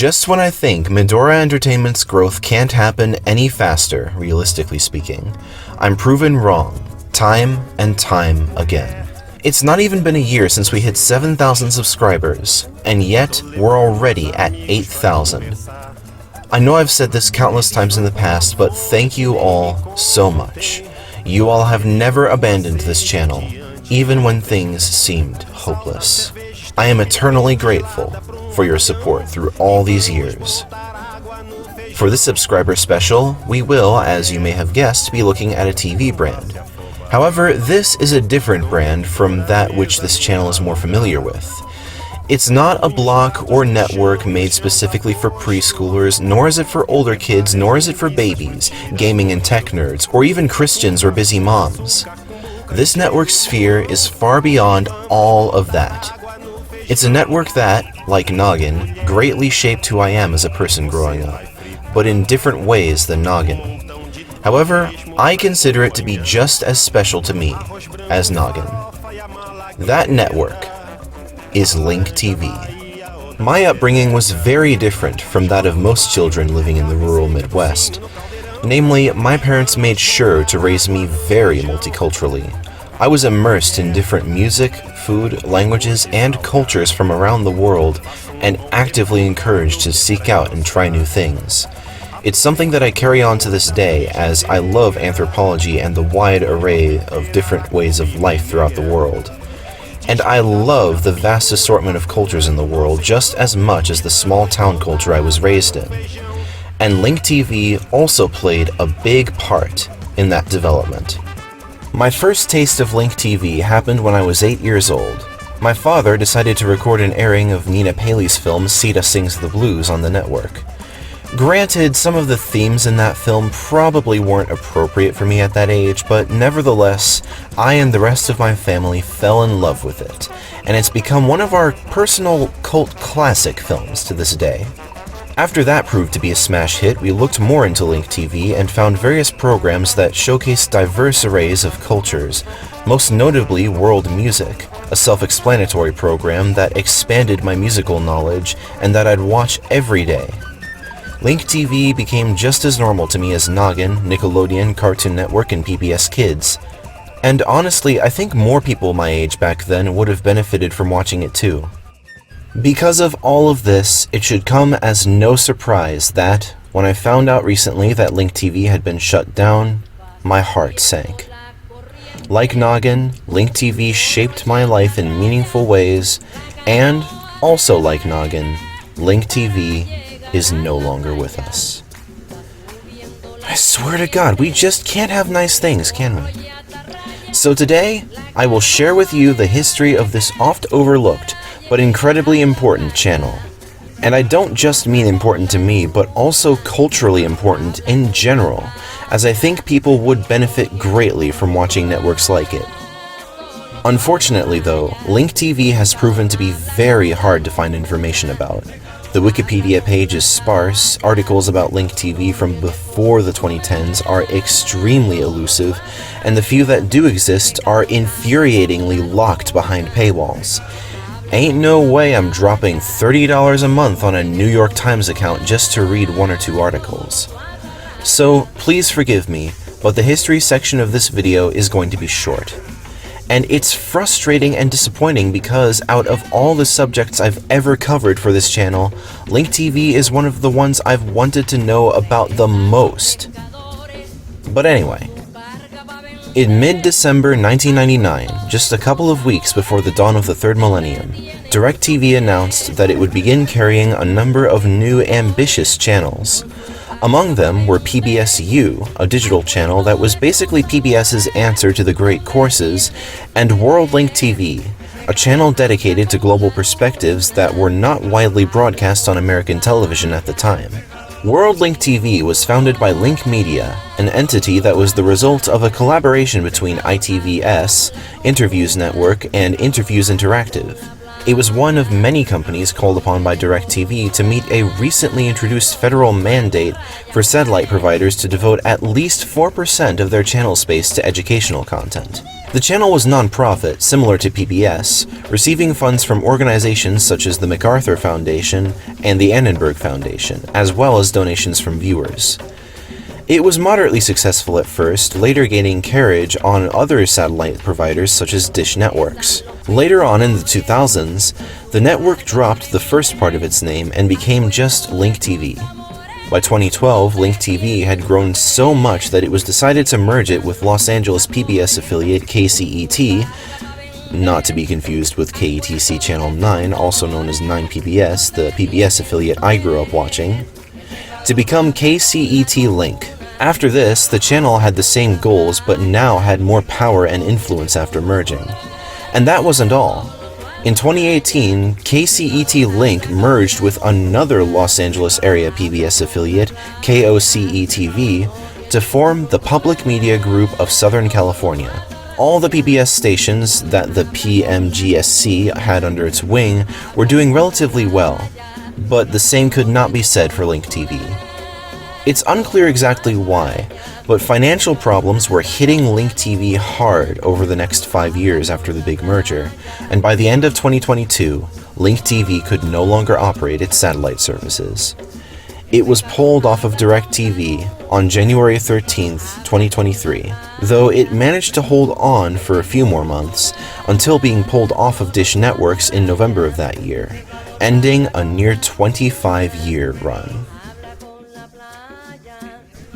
Just when I think Medora Entertainment's growth can't happen any faster, realistically speaking, I'm proven wrong, time and time again. It's not even been a year since we hit 7,000 subscribers, and yet we're already at 8,000. I know I've said this countless times in the past, but thank you all so much. You all have never abandoned this channel, even when things seemed hopeless. I am eternally grateful for your support through all these years. For this subscriber special, we will, as you may have guessed, be looking at a TV brand. However, this is a different brand from that which this channel is more familiar with. It's not a block or network made specifically for preschoolers, nor is it for older kids, nor is it for babies, gaming and tech nerds, or even Christians or busy moms. This network sphere is far beyond all of that. It's a network that, like Noggin, greatly shaped who I am as a person growing up, but in different ways than Noggin. However, I consider it to be just as special to me as Noggin. That network is Link TV. My upbringing was very different from that of most children living in the rural Midwest. Namely, my parents made sure to raise me very multiculturally. I was immersed in different music, food, languages, and cultures from around the world, and actively encouraged to seek out and try new things. It's something that I carry on to this day, as I love anthropology and the wide array of different ways of life throughout the world. And I love the vast assortment of cultures in the world just as much as the small town culture I was raised in. And Link TV also played a big part in that development. My first taste of Link TV happened when I was 8 years old. My father decided to record an airing of Nina Paley's film Sita Sings the Blues on the network. Granted, some of the themes in that film probably weren't appropriate for me at that age, but nevertheless, I and the rest of my family fell in love with it, and it's become one of our personal cult classic films to this day. After that proved to be a smash hit, we looked more into Link TV and found various programs that showcased diverse arrays of cultures, most notably world music, a self-explanatory program that expanded my musical knowledge and that I'd watch every day. Link TV became just as normal to me as Noggin, Nickelodeon, Cartoon Network, and PBS Kids. And honestly, I think more people my age back then would have benefited from watching it too. Because of all of this, it should come as no surprise that, when I found out recently that Link TV had been shut down, my heart sank. Like Noggin, Link TV shaped my life in meaningful ways, and, also like Noggin, Link TV is no longer with us. I swear to God, we just can't have nice things, can we? So today, I will share with you the history of this oft overlooked, but incredibly important channel. And I don't just mean important to me, but also culturally important in general, as I think people would benefit greatly from watching networks like it. Unfortunately though, Link TV has proven to be very hard to find information about. The Wikipedia page is sparse, articles about Link TV from before the 2010s are extremely elusive, and the few that do exist are infuriatingly locked behind paywalls. Ain't no way I'm dropping $30 a month on a New York Times account just to read one or two articles. So please forgive me, but the history section of this video is going to be short. And it's frustrating and disappointing because out of all the subjects I've ever covered for this channel, Link TV is one of the ones I've wanted to know about the most. But anyway, in mid-December 1999, just a couple of weeks before the dawn of the third millennium, DirecTV announced that it would begin carrying a number of new ambitious channels. Among them were PBS-U, a digital channel that was basically PBS's answer to the Great Courses, and WorldLink TV, a channel dedicated to global perspectives that were not widely broadcast on American television at the time. WorldLink TV was founded by Link Media, an entity that was the result of a collaboration between ITVS, Interviews Network, and Interviews Interactive. It was one of many companies called upon by DirecTV to meet a recently introduced federal mandate for satellite providers to devote at least 4% of their channel space to educational content. The channel was non-profit, similar to PBS, receiving funds from organizations such as the MacArthur Foundation and the Annenberg Foundation, as well as donations from viewers. It was moderately successful at first, later gaining carriage on other satellite providers such as Dish Networks. Later on in the 2000s, the network dropped the first part of its name and became just Link TV. By 2012, Link TV had grown so much that it was decided to merge it with Los Angeles PBS affiliate KCET, not to be confused with KETC Channel 9, also known as 9PBS, the PBS affiliate I grew up watching, to become KCET Link. After this, the channel had the same goals but now had more power and influence after merging. And that wasn't all. In 2018, KCET Link merged with another Los Angeles area PBS affiliate, KOCE-TV, to form the Public Media Group of Southern California. All the PBS stations that the PMGSC had under its wing were doing relatively well, but the same could not be said for Link TV. It's unclear exactly why, but financial problems were hitting Link TV hard over the next 5 years after the big merger, and by the end of 2022, Link TV could no longer operate its satellite services. It was pulled off of DirecTV on January 13th, 2023, though it managed to hold on for a few more months until being pulled off of Dish Networks in November of that year, ending a near 25-year run.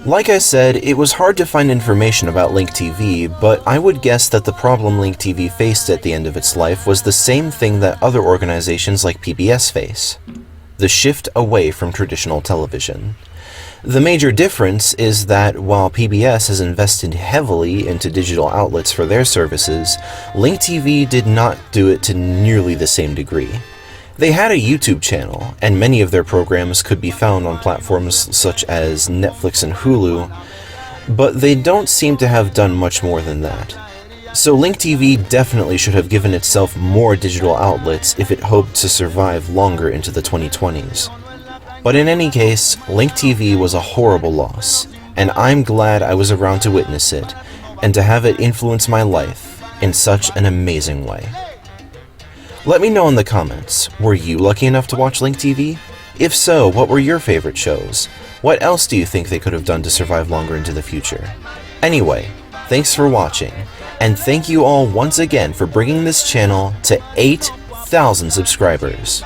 Like I said, it was hard to find information about Link TV, but I would guess that the problem Link TV faced at the end of its life was the same thing that other organizations like PBS face: the shift away from traditional television. The major difference is that while PBS has invested heavily into digital outlets for their services, Link TV did not do it to nearly the same degree. They had a YouTube channel, and many of their programs could be found on platforms such as Netflix and Hulu, but they don't seem to have done much more than that. So Link TV definitely should have given itself more digital outlets if it hoped to survive longer into the 2020s. But in any case, Link TV was a horrible loss, and I'm glad I was around to witness it, and to have it influence my life in such an amazing way. Let me know in the comments, were you lucky enough to watch Link TV? If so, what were your favorite shows? What else do you think they could have done to survive longer into the future? Anyway, thanks for watching, and thank you all once again for bringing this channel to 8,000 subscribers.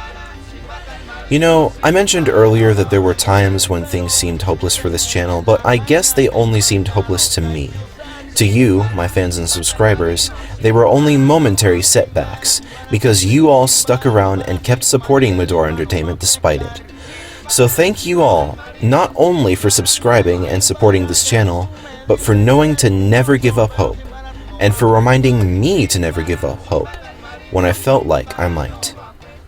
You know, I mentioned earlier that there were times when things seemed hopeless for this channel, but I guess they only seemed hopeless to me. To you, my fans and subscribers, they were only momentary setbacks, because you all stuck around and kept supporting Medora Entertainment despite it. So thank you all, not only for subscribing and supporting this channel, but for knowing to never give up hope, and for reminding me to never give up hope when I felt like I might.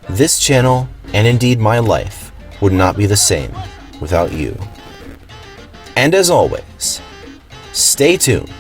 This channel, and indeed my life, would not be the same without you. And as always, stay tuned.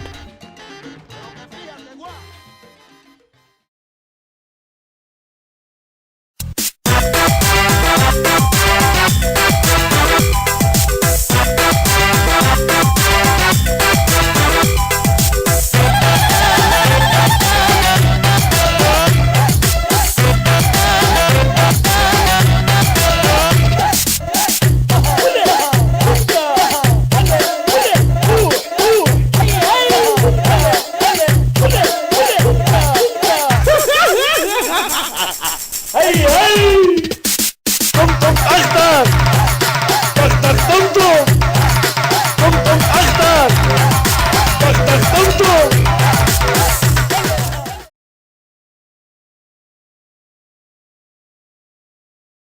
Hey, hey!